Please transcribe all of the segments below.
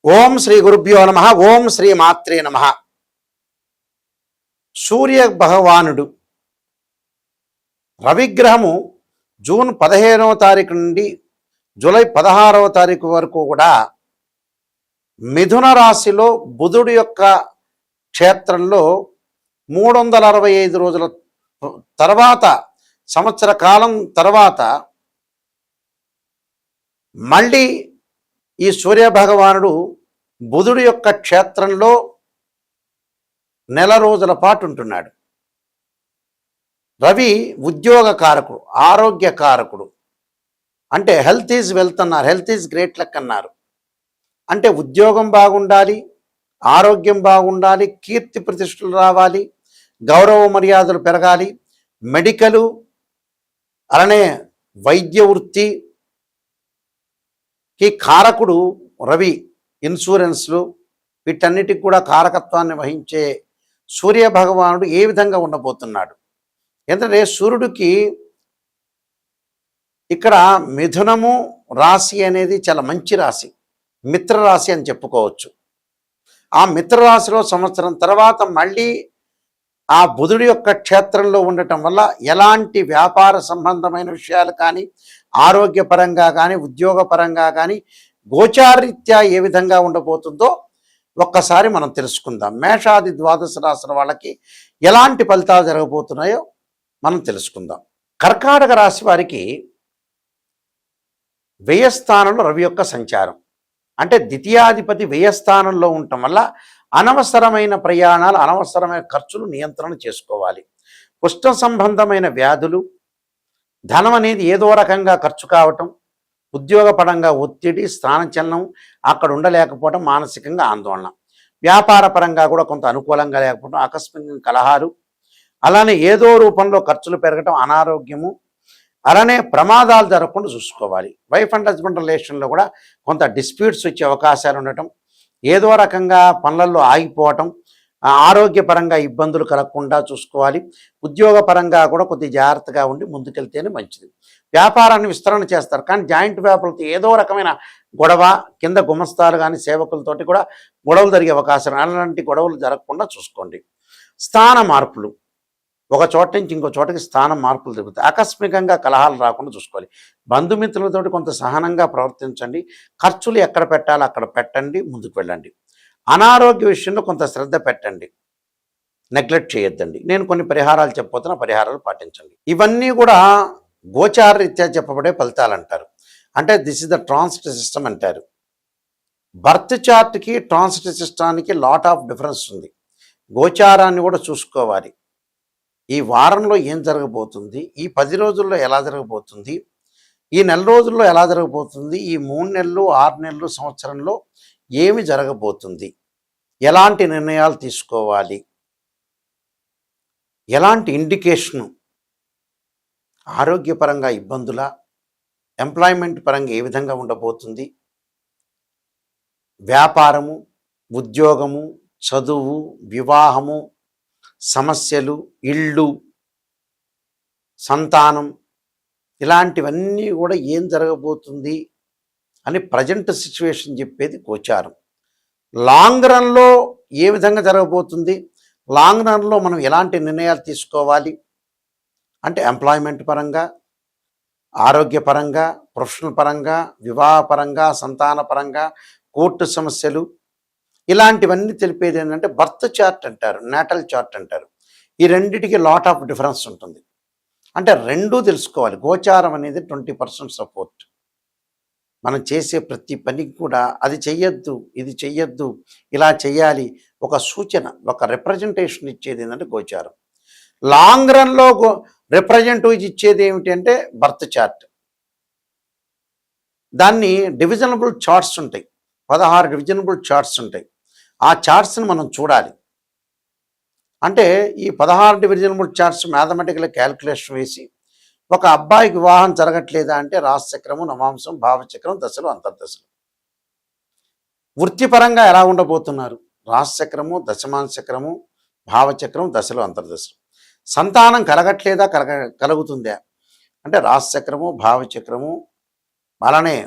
ఓం శ్రీ గురుభ్యో నమ. ఓం శ్రీ మాత్రే నమ. సూర్య భగవానుడు రవిగ్రహము జూన్ 15వ తారీఖు నుండి జూలై 16వ తారీఖు వరకు కూడా మిథున రాశిలో బుధుడి యొక్క క్షేత్రంలో 365 రోజుల తర్వాత, సంవత్సర కాలం తర్వాత మళ్ళీ ఈ సూర్య భగవానుడు బుధుడి యొక్క క్షేత్రంలో నెల రోజుల పాటు ఉంటున్నాడు. రవి ఉద్యోగ కారకుడు, ఆరోగ్య కారకుడు. అంటే హెల్త్ ఈజ్ వెల్త్ అన్నారు, హెల్త్ ఈజ్ గ్రేట్ లక్ అన్నారు. అంటే ఉద్యోగం బాగుండాలి, ఆరోగ్యం బాగుండాలి, కీర్తి ప్రతిష్టలు రావాలి, గౌరవ మర్యాదలు పెరగాలి, మెడికలు అలానే వైద్య వృత్తికి కారకుడు రవి. ఇన్సూరెన్స్లు వీటన్నిటికి కూడా కారకత్వాన్ని వహించే సూర్య భగవానుడు ఏ విధంగా ఉండబోతున్నాడు? ఎందుకంటే సూర్యుడికి ఇక్కడ మిథునము రాశి అనేది చాలా మంచి రాశి, మిత్రరాశి అని చెప్పుకోవచ్చు. ఆ మిత్రరాశిలో సంవత్సరం తర్వాత మళ్ళీ ఆ బుధుడి యొక్క క్షేత్రంలో ఉండటం వల్ల ఎలాంటి వ్యాపార సంబంధమైన విషయాలు కానీ, ఆరోగ్యపరంగా కానీ, ఉద్యోగపరంగా కానీ గోచారీత్యా ఏ విధంగా ఉండబోతుందో ఒక్కసారి మనం తెలుసుకుందాం. మేషాది ద్వాదశ రాశుల వాళ్ళకి ఎలాంటి ఫలితాలు జరగబోతున్నాయో మనం తెలుసుకుందాం. కర్కాటక రాశి వారికి వ్యయస్థానంలో రవి యొక్క సంచారం, అంటే ద్వితీయాధిపతి వ్యయస్థానంలో ఉండటం వల్ల అనవసరమైన ప్రయాణాలు, అనవసరమైన ఖర్చులు నియంత్రణ చేసుకోవాలి. కుష్ఠ సంబంధమైన వ్యాధులు, ధనం అనేది ఏదో రకంగా ఖర్చు కావటం, ఉద్యోగపరంగా ఒత్తిడి, స్థానచలనం, అక్కడ ఉండలేకపోవడం, మానసికంగా ఆందోళన, వ్యాపార పరంగా కూడా కొంత అనుకూలంగా లేకపోవడం, ఆకస్మిక కలహాలు, అలానే ఏదో రూపంలో ఖర్చులు పెరగటం, అనారోగ్యము, అలానే ప్రమాదాలు జరగకుండా చూసుకోవాలి. వైఫ్ అండ్ హస్బెండ్ రిలేషన్లో కూడా కొంత డిస్ప్యూట్స్ వచ్చే అవకాశాలు ఉండటం, ఏదో రకంగా పనులలో ఆగిపోవటం, ఆరోగ్యపరంగా ఇబ్బందులు కలగకుండా చూసుకోవాలి. ఉద్యోగపరంగా కూడా కొద్దిగా జాగ్రత్తగా ఉండి ముందుకెళ్తేనే మంచిది. వ్యాపారాన్ని విస్తరణ చేస్తారు, కానీ జాయింట్ వ్యాపారులతో ఏదో రకమైన గొడవ, కింద గుమస్తాలు కానీ సేవకులతోటి కూడా గొడవలు జరిగే అవకాశం, అలాంటి గొడవలు జరగకుండా చూసుకోండి. స్థాన మార్పులు, ఒక చోట నుంచి ఇంకో చోటకి స్థానం మార్పులు జరుగుతాయి. ఆకస్మికంగా కలహాలు రాకుండా చూసుకోవాలి. బంధుమిత్రులతోటి కొంత సహనంగా ప్రవర్తించండి. ఖర్చులు ఎక్కడ పెట్టాలో అక్కడ పెట్టండి, ముందుకు వెళ్ళండి. అనారోగ్య విషయంలో కొంత శ్రద్ధ పెట్టండి, నెగ్లెక్ట్ చేయొద్దండి. నేను కొన్ని పరిహారాలు చెప్పబోతున్నా, పరిహారాలు పాటించండి. ఇవన్నీ కూడా గోచార రీత్యా చెప్పబడే ఫలితాలు అంటారు. అంటే this is the transit system అంటారు. బర్త్ చార్ట్కి ట్రాన్సిట్ సిస్టానికి లాట్ ఆఫ్ డిఫరెన్స్ ఉంది. గోచారాన్ని కూడా చూసుకోవాలి. ఈ వారంలో ఏం జరగబోతుంది, ఈ 10 రోజుల్లో ఎలా జరగబోతుంది, ఈ నెల రోజుల్లో ఎలా జరగబోతుంది, ఈ 3 నెలలు, 6 నెలలు, సంవత్సరంలో ఏమి జరగబోతుంది, ఎలాంటి నిర్ణయాలు తీసుకోవాలి, ఎలాంటి ఇండికేషను, ఆరోగ్యపరంగా ఇబ్బందుల, ఎంప్లాయ్మెంట్ పరంగా ఏ విధంగా ఉండబోతుంది, వ్యాపారము, ఉద్యోగము, చదువు, వివాహము, సమస్యలు, ఇళ్ళు, సంతానం, ఇలాంటివన్నీ కూడా ఏం జరగబోతుంది అని ప్రజెంట్ సిచ్యువేషన్ చెప్పేది గోచారం. లాంగ్ రన్లో ఏ విధంగా జరగబోతుంది, లాంగ్ రన్లో మనం ఎలాంటి నిర్ణయాలు తీసుకోవాలి అంటే ఎంప్లాయ్మెంట్ పరంగా, ఆరోగ్యపరంగా, ప్రొఫెషనల్ పరంగా, వివాహపరంగా, సంతాన పరంగా, కోర్టు సమస్యలు, ఇలాంటివన్నీ తెలిపేది ఏంటంటే బర్త్ చార్ట్ అంటారు, నేటల్ చార్ట్ అంటారు. ఈ రెండిటికి లాట్ ఆఫ్ డిఫరెన్స్ ఉంటుంది. అంటే రెండూ తెలుసుకోవాలి. గోచారం అనేది 20% సపోర్ట్. మనం చేసే ప్రతి పనికి కూడా అది చెయ్యొద్దు, ఇది చెయ్యొద్దు, ఇలా చెయ్యాలి, ఒక సూచన, ఒక రిప్రజెంటేషన్ ఇచ్చేది ఏంటంటే గోచారం. లాంగ్ రన్లో రిప్రజెంటేటివ్ ఇచ్చేది ఏమిటి అంటే బర్త్ చార్ట్. దాన్ని డివిజనబుల్ చార్ట్స్ ఉంటాయి, 16 డివిజనబుల్ చార్ట్స్ ఉంటాయి. ఆ చార్ట్స్ని మనం చూడాలి. అంటే ఈ 16 డివిజనబుల్ చార్ట్స్ మ్యాథమెటికల్ క్యాల్కులేషన్ వేసి, ఒక అబ్బాయికి వివాహం జరగట్లేదా అంటే రాశిచక్రము, నవాంశం, భావచక్రం, దశలు, అంతర్దశలు. వృత్తిపరంగా ఎలా ఉండబోతున్నారు, రాశిచక్రము, దశమాంశచక్రము, భావచక్రం, దశలు, అంతర్దశలు. సంతానం కలగట్లేదా, కలుగుతుందా అంటే రాశిచక్రము, భావచక్రము, అలానే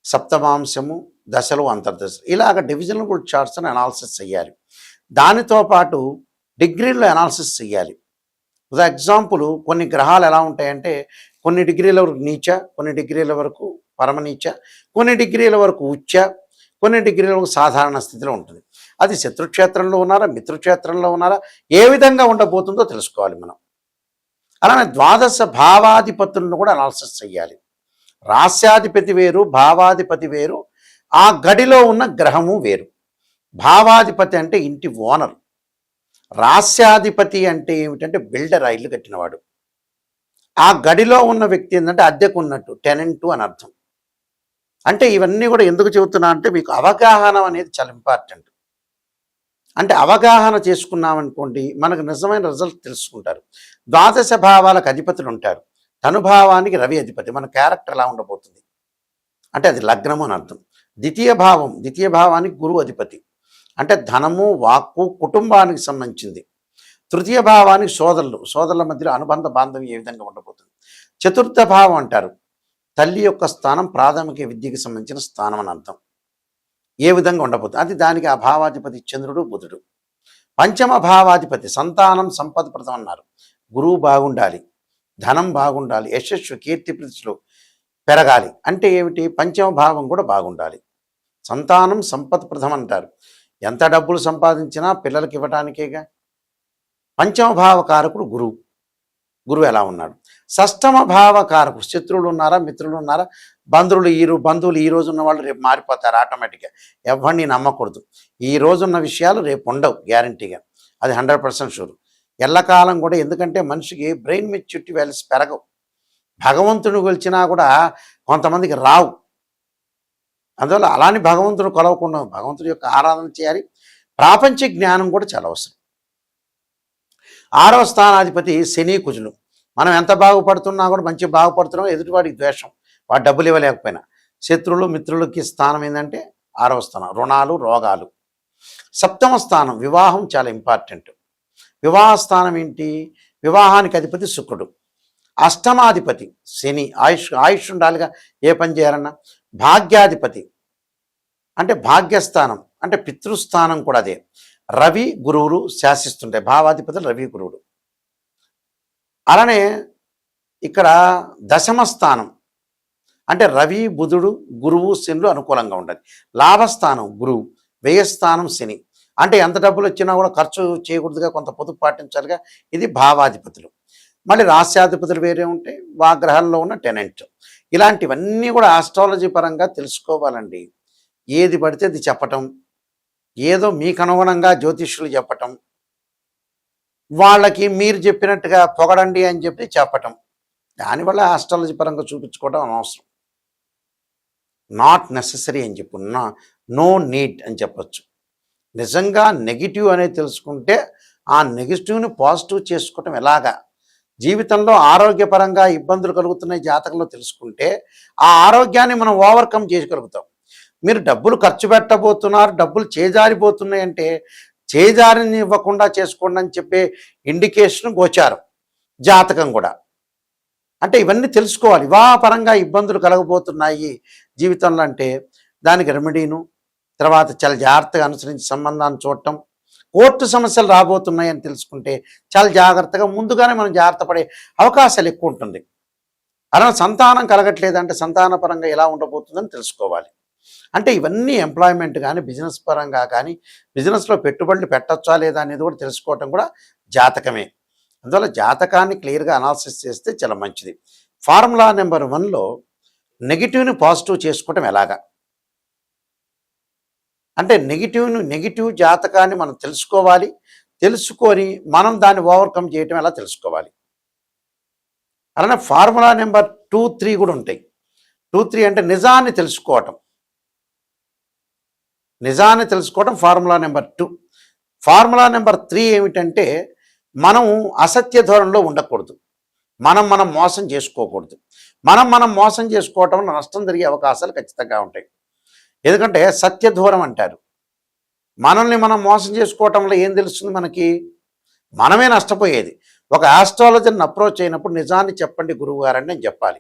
సప్తమాంశము, దశలు అంతర్దశలు ఇలాగ డివిజనబుల్ చార్ట్స్ని అనాలిసిస్ చేయాలి. దానితో పాటు డిగ్రీల్లో అనాలిసిస్ చేయాలి. ఫర్ ఎగ్జాంపుల్ కొన్ని గ్రహాలు ఎలా ఉంటాయంటే కొన్ని డిగ్రీల వరకు నీచ, కొన్ని డిగ్రీల వరకు పరమనీచ, కొన్ని డిగ్రీల వరకు ఉచ్చ, కొన్ని డిగ్రీల వరకు సాధారణ స్థితిలో ఉంటుంది. అది శత్రుక్షేత్రంలో ఉన్నారా, మిత్రుక్షేత్రంలో ఉన్నారా, ఏ విధంగా ఉండబోతుందో తెలుసుకోవాలి మనం. అలానే ద్వాదశ భావాధిపతులను కూడా అనాలిసిస్ చేయాలి. రాస్యాధిపతి వేరు, భావాధిపతి వేరు, ఆ గడిలో ఉన్న గ్రహము వేరు. భావాధిపతి అంటే ఇంటి ఓనర్, రాస్యాధిపతి అంటే ఏమిటంటే బిల్డర్, ఇల్లు కట్టినవాడు. ఆ గడిలో ఉన్న వ్యక్తి ఏంటంటే అద్దెకు ఉన్నట్టు, టెనెంటు అని అర్థం. అంటే ఇవన్నీ కూడా ఎందుకు చెబుతున్నా అంటే మీకు అవగాహన అనేది చాలా ఇంపార్టెంట్. అంటే అవగాహన చేసుకున్నామనుకోండి మనకు నిజమైన రిజల్ట్ తెలుసుకుంటారు. ద్వాదశ భావాలకు అధిపతులు ఉంటారు. తనుభావానికి రవి అధిపతి. మన క్యారెక్టర్ ఎలా ఉండబోతుంది అంటే అది లగ్నము అని అర్థం. ద్వితీయ భావానికి గురువు అధిపతి, అంటే ధనము, వాక్కు, కుటుంబానికి సంబంధించింది. తృతీయ భావానికి సోదరుల మధ్యలో అనుబంధ బాంధవ్యం ఏ విధంగా ఉండబోతుంది. చతుర్థ భావం అంటారు తల్లి యొక్క స్థానం, ప్రాథమిక విద్యకి సంబంధించిన స్థానం అని అర్థం. ఏ విధంగా ఉండబోతుంది అది దానికి ఆ భావాధిపతి చంద్రుడు, బుధుడు. పంచమ భావాధిపతి సంతానం, సంపద ప్రదం అన్నారు. గురువు బాగుండాలి, ధనం బాగుండాలి, యశస్సు, కీర్తి ప్రతిష్టలు పెరగాలి. అంటే ఏమిటి, పంచమ భావం కూడా బాగుండాలి. సంతానం సంపద ప్రథం అంటారు. ఎంత డబ్బులు సంపాదించినా పిల్లలకి ఇవ్వటానికేగా. పంచమ భావకారకుడు గురువు ఎలా ఉన్నాడు. షష్టమ భావకారకుడు శత్రువులు ఉన్నారా, మిత్రులు ఉన్నారా, బంధువులు ఈ రోజు ఉన్న వాళ్ళు రేపు మారిపోతారు ఆటోమేటిక్గా. ఎవరిని నమ్మకూడదు. ఈ రోజున్న విషయాలు రేపు ఉండవు గ్యారంటీగా, అది 100% షూర్. ఎల్లకాలం కూడా, ఎందుకంటే మనిషికి బ్రెయిన్ మెచ్యూరిటీ వాల్యూస్ పెరగవు. భగవంతుని కొలిచినా కూడా కొంతమందికి రావు. అందువల్ల అలానే భగవంతుడు కొలవకుండా భగవంతుడి యొక్క ఆరాధన చేయాలి. ప్రాపంచిక జ్ఞానం కూడా చాలా అవసరం. 6వ స్థానాధిపతి శని, కుజులు. మనం ఎంత బాగుపడుతున్నా కూడా మంచి బాగుపడుతున్నాం, ఎదుటివాడికి ద్వేషం, వాడు డబ్బులు ఇవ్వలేకపోయినా. శత్రువులు మిత్రులకి స్థానం ఏంటంటే 6వ స్థానం, రుణాలు, రోగాలు. 7వ స్థానం వివాహం, చాలా ఇంపార్టెంట్. వివాహ స్థానం ఏంటి, వివాహానికి అధిపతి శుక్రుడు. అష్టమాధిపతి శని, ఆయుష్ ఉండాలిగా ఏ పని చేయాలన్నా. భాగ్యాధిపతి అంటే భాగ్యస్థానం, అంటే పితృస్థానం కూడా అదే. రవి, గురువులు శాసిస్తుంటాయి. భావాధిపతులు రవి, గురువులు. అలానే ఇక్కడ దశమ స్థానం అంటే రవి, బుధుడు, గురువు, శనులు అనుకూలంగా ఉండాలి. లాభస్థానం గురువు, వ్యయస్థానం శని. అంటే ఎంత డబ్బులు వచ్చినా కూడా ఖర్చు చేయకూడదుగా, కొంత పొదుపు పాటించాలిగా. ఇది భావాధిపతులు. మళ్ళీ రాస్యాధిపతులు వేరే ఉంటాయి, ఆ గ్రహాల్లో ఉన్న టెనెంట్. ఇలాంటివన్నీ కూడా ఆస్ట్రాలజీ పరంగా తెలుసుకోవాలండి. ఏది పడితే అది చెప్పటం, ఏదో మీకు అనుగుణంగా జ్యోతిష్యులు చెప్పటం, వాళ్ళకి మీరు చెప్పినట్టుగా పొగడండి అని చెప్పటం, దానివల్ల ఆస్ట్రాలజీ పరంగా చూపించుకోవడం అనవసరం. నాట్ నెససరీ అని చెప్పు, నో నీడ్ అని చెప్పచ్చు. నిజంగా నెగిటివ్ అనేది తెలుసుకుంటే ఆ నెగిటివ్ని పాజిటివ్ చేసుకోవటం ఎలాగా, జీవితంలో ఆరోగ్యపరంగా ఇబ్బందులు కలుగుతున్నాయి జాతకంలో తెలుసుకుంటే ఆ ఆరోగ్యాన్ని మనం ఓవర్కమ్ చేయగలుగుతాం. మీరు డబ్బులు ఖర్చు పెట్టబోతున్నారు, డబ్బులు చేజారిపోతున్నాయి అంటే చేజారిని ఇవ్వకుండా చేసుకోండి అని చెప్పే ఇండికేషన్ గోచారం, జాతకం కూడా. అంటే ఇవన్నీ తెలుసుకోవాలి. వివాహపరంగా ఇబ్బందులు కలగబోతున్నాయి జీవితంలో అంటే దానికి రెమెడీను, తర్వాత చాలా జాగ్రత్తగా అనుసరించి సంబంధాన్ని చూడటం. కోర్టు సమస్యలు రాబోతున్నాయి అని తెలుసుకుంటే చాలా జాగ్రత్తగా ముందుగానే మనం జాగ్రత్త పడే అవకాశాలు ఎక్కువ ఉంటుంది. అలా సంతానం కలగట్లేదంటే సంతానపరంగా ఎలా ఉండబోతుందని తెలుసుకోవాలి. అంటే ఇవన్నీ ఎంప్లాయ్మెంట్ కానీ, బిజినెస్ పరంగా కానీ, బిజినెస్లో పెట్టుబడులు పెట్టచ్చా లేదా అనేది కూడా తెలుసుకోవటం కూడా జాతకమే. అందువల్ల జాతకాన్ని క్లియర్గా అనాలిసిస్ చేస్తే చాలా మంచిది. ఫార్ములా నెంబర్ 1లో నెగిటివ్ని పాజిటివ్ చేసుకోవటం ఎలాగా అంటే నెగిటివ్ జాతకాన్ని మనం తెలుసుకోవాలి. తెలుసుకొని మనం దాన్ని ఓవర్కమ్ చేయటం ఎలా తెలుసుకోవాలి. అలానే ఫార్ములా నెంబర్ 2, 3 కూడా ఉంటాయి. 2, 3 అంటే నిజాన్ని తెలుసుకోవటం ఫార్ములా నెంబర్ 2. ఫార్ములా నెంబర్ 3 ఏమిటంటే మనం అసత్య ధోరణిలో ఉండకూడదు, మనం మోసం చేసుకోకూడదు. మనం మోసం చేసుకోవటం వల్ల నష్టం జరిగే అవకాశాలు ఖచ్చితంగా ఉంటాయి. ఎందుకంటే సత్యదూరం అంటారు. మనల్ని మనం మోసం చేసుకోవటం వల్ల ఏం తెలుస్తుంది మనకి, మనమే నష్టపోయేది. ఒక ఆస్ట్రాలజర్ని అప్రోచ్ అయినప్పుడు నిజాన్ని చెప్పండి గురువు గారని నేను చెప్పాలి.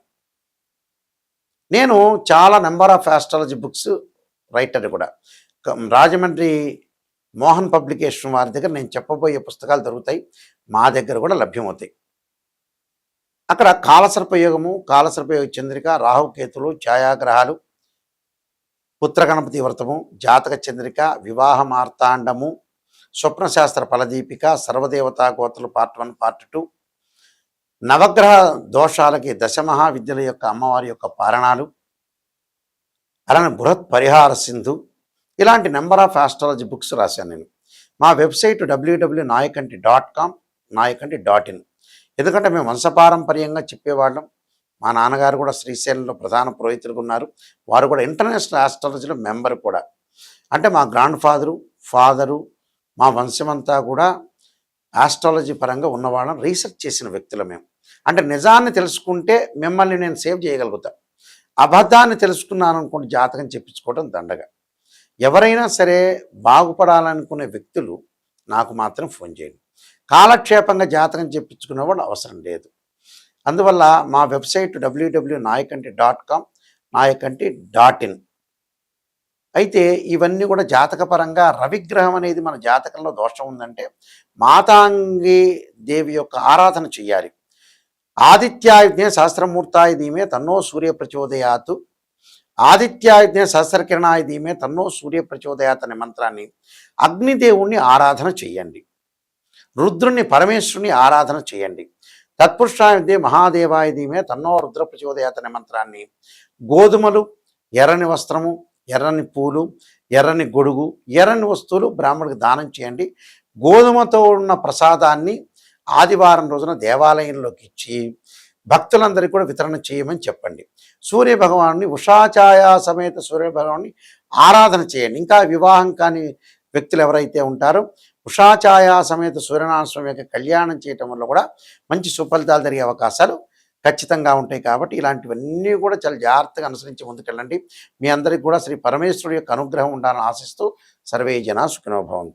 నేను చాలా number of astrology books writer కూడా. రాజమండ్రి మోహన్ పబ్లికేషన్ వారి దగ్గర నేను చెప్పబోయే పుస్తకాలు దొరుకుతాయి, మా దగ్గర కూడా లభ్యమవుతాయి. అక్కడ కాలసర్పయోగము, కాలసర్పయోగ చంద్రిక, రాహుకేతులు, ఛాయాగ్రహాలు, పుత్రగణపతి వ్రతము, జాతక చంద్రిక, వివాహ మార్తాండము, స్వప్నశాస్త్ర ఫలదీపిక, సర్వదేవతా గోత్రులు పార్ట్ 1 పార్ట్ 2, నవగ్రహ దోషాలకి దశమహావిద్యల యొక్క అమ్మవారి యొక్క పారణాలు, అలానే బృహత్ పరిహార సింధు, ఇలాంటి నెంబర్ ఆఫ్ ఆస్ట్రాలజీ బుక్స్ రాశాను నేను. మా వెబ్సైట్ www.nayakanti.com, nayakanti.in. ఎందుకంటే మేము వంశపారంపర్యంగా చెప్పేవాళ్ళం. మా నాన్నగారు కూడా శ్రీశైలంలో ప్రధాన పురోహితులుగా ఉన్నారు. వారు కూడా ఇంటర్నేషనల్ ఆస్ట్రాలజీలో మెంబర్ కూడా. అంటే మా గ్రాండ్ ఫాదరు మా వంశమంతా కూడా ఆస్ట్రాలజీ పరంగా ఉన్నవాళ్ళని రీసెర్చ్ చేసిన వ్యక్తులు మేము. అంటే నిజాన్ని తెలుసుకుంటే మిమ్మల్ని నేను సేవ్ చేయగలుగుతా. అబద్ధాన్ని తెలుసుకున్నాను అనుకోండి, జాతకం చెప్పించుకోవడం దండగా. ఎవరైనా సరే బాగుపడాలనుకునే వ్యక్తులు నాకు మాత్రం ఫోన్ చేయండి. కాలక్షేపంగా జాతకం చెప్పించుకునే వాళ్ళు అవసరం లేదు. అందువల్ల మా వెబ్సైట్ www.nayakanti.com, nayakanti.in. అయితే ఇవన్నీ కూడా జాతకపరంగా రవిగ్రహం అనేది మన జాతకంలో దోషం ఉందంటే మాతాంగి దేవి యొక్క ఆరాధన చెయ్యాలి. ఆదిత్యాయుజ్ఞే సహస్రమూర్తాయ ధీమే తన్నో సూర్య ప్రచోదయాత్, ఆదిత్యాయుజ్ఞే సహస్రకిరణాయ ధీమే తన్నో సూర్య ప్రచోదయాత్ అనే మంత్రాన్ని అగ్నిదేవుణ్ణి ఆరాధన చేయండి. రుద్రుణ్ణి పరమేశ్వరుని ఆరాధన చేయండి. తత్పురుషాయుధ్యే మహాదేవాయ ధీమే తన్నో రుద్ర ప్రచోదయాత్ అనే మంత్రాన్ని గోధుమలు, ఎర్రని వస్త్రము, ఎర్రని పూలు, ఎర్రని గొడుగు, ఎర్రని వస్తువులు బ్రాహ్మణుడికి దానం చేయండి. గోధుమతో ఉన్న ప్రసాదాన్ని ఆదివారం రోజున దేవాలయంలోకి ఇచ్చి భక్తులందరికీ కూడా వితరణ చేయమని చెప్పండి. సూర్యభగవాను ఉషాఛాయా సమేత సూర్యభగవాన్ని ఆరాధన చేయండి. ఇంకా వివాహం కాని వ్యక్తులు ఎవరైతే ఉంటారో ఉషాఛాయా సమేత సూర్యనారాయణ స్వామి యొక్క కళ్యాణం చేయటం వల్ల కూడా మంచి సుఫలితాలు జరిగే అవకాశాలు ఖచ్చితంగా ఉంటాయి. కాబట్టి ఇలాంటివన్నీ కూడా చాలా జాగ్రత్తగా అనుసరించి ముందుకెళ్ళండి. మీ అందరికీ కూడా శ్రీ పరమేశ్వరుడి యొక్క అనుగ్రహం ఉండాలని ఆశిస్తూ సర్వే జనా సుఖినో భవంతు.